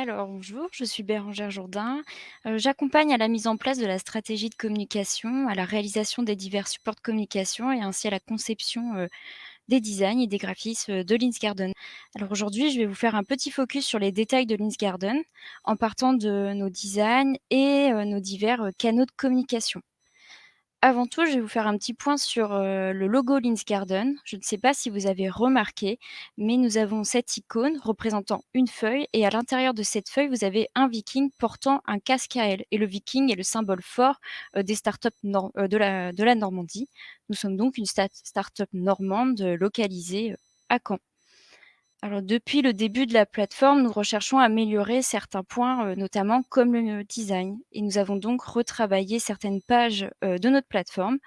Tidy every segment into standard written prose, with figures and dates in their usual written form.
Alors bonjour, je suis Bérangère Jourdain. J'accompagne à la mise en place de la stratégie de communication, à la réalisation des divers supports de communication et ainsi à la conception, des designs et des graphismes, de Linsgarden. Alors aujourd'hui, je vais vous faire un petit focus sur les détails de Linsgarden, en partant de nos designs et nos divers, canaux de communication. Avant tout, je vais vous faire un petit point sur, le logo Linsgarden. Je ne sais pas si vous avez remarqué, mais nous avons cette icône représentant une feuille et à l'intérieur de cette feuille, vous avez un viking portant un casque à ailes et le viking est le symbole fort, des startups de la Normandie. Nous sommes donc une start-up normande, localisée, à Caen. Alors depuis le début de la plateforme, nous recherchons à améliorer certains points, notamment comme le design et nous avons donc retravaillé certaines pages, de notre plateforme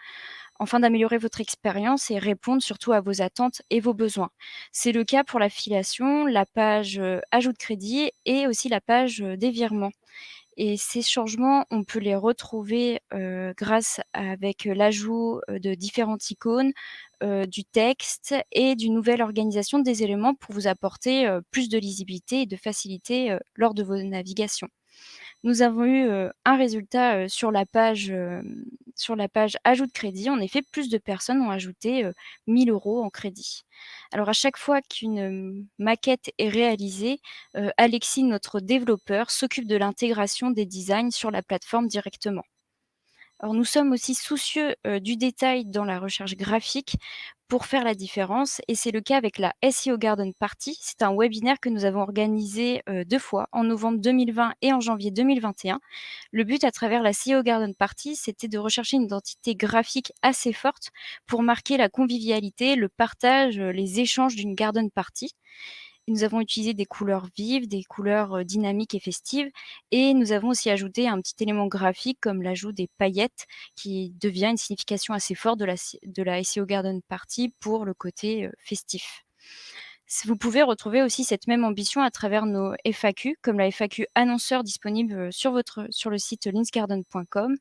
afin d'améliorer votre expérience et répondre surtout à vos attentes et vos besoins. C'est le cas pour l'affiliation, la page, ajout de crédit et aussi la page, des virements. Et ces changements, on peut les retrouver, grâce avec l'ajout, de différentes icônes, du texte et d'une nouvelle organisation des éléments pour vous apporter, plus de lisibilité et de facilité, lors de vos navigations. Nous avons eu, un résultat, sur la page ajout de crédit. En effet, plus de personnes ont ajouté, 1 000 € en crédit. Alors à chaque fois qu'une, maquette est réalisée, Alexis, notre développeur, s'occupe de l'intégration des designs sur la plateforme directement. Alors nous sommes aussi soucieux, du détail dans la recherche graphique pour faire la différence et c'est le cas avec la SEO Garden Party. C'est un webinaire que nous avons organisé, 2 fois, en novembre 2020 et en janvier 2021. Le but à travers la SEO Garden Party, c'était de rechercher une identité graphique assez forte pour marquer la convivialité, le partage, les échanges d'une garden party. Nous avons utilisé des couleurs vives, des couleurs, dynamiques et festives et nous avons aussi ajouté un petit élément graphique comme l'ajout des paillettes qui devient une signification assez forte de la SEO Garden Party pour le côté, festif. Vous pouvez retrouver aussi cette même ambition à travers nos FAQ, comme la FAQ annonceur disponible, sur le site linsgarden.com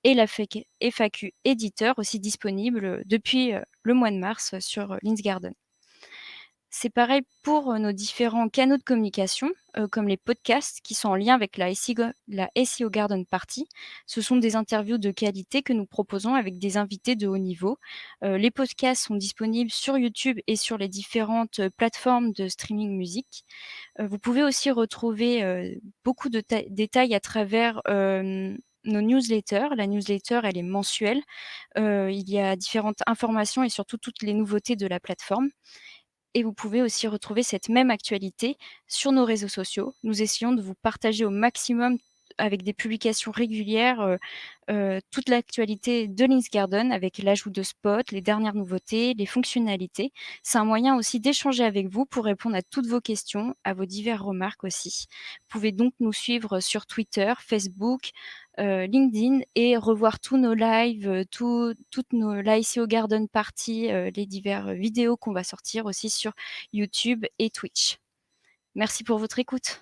et la FAQ éditeur aussi disponible, depuis, le mois de mars, sur, Linsgarden. C'est pareil pour, nos différents canaux de communication, comme les podcasts qui sont en lien avec la SEO Garden Party. Ce sont des interviews de qualité que nous proposons avec des invités de haut niveau. Les podcasts sont disponibles sur YouTube et sur les différentes, plateformes de streaming musique. Vous pouvez aussi retrouver, beaucoup de détails à travers, nos newsletters. La newsletter, elle est mensuelle. Il y a différentes informations et surtout toutes les nouveautés de la plateforme. Et vous pouvez aussi retrouver cette même actualité sur nos réseaux sociaux. Nous essayons de vous partager au maximum avec des publications régulières, toute l'actualité de Linsgarden avec l'ajout de spots, les dernières nouveautés, les fonctionnalités. C'est un moyen aussi d'échanger avec vous pour répondre à toutes vos questions, à vos diverses remarques aussi. Vous pouvez donc nous suivre sur Twitter, Facebook, LinkedIn et revoir tous nos lives, toutes nos l'ICO Garden Party, les divers, vidéos qu'on va sortir aussi sur YouTube et Twitch. Merci pour votre écoute.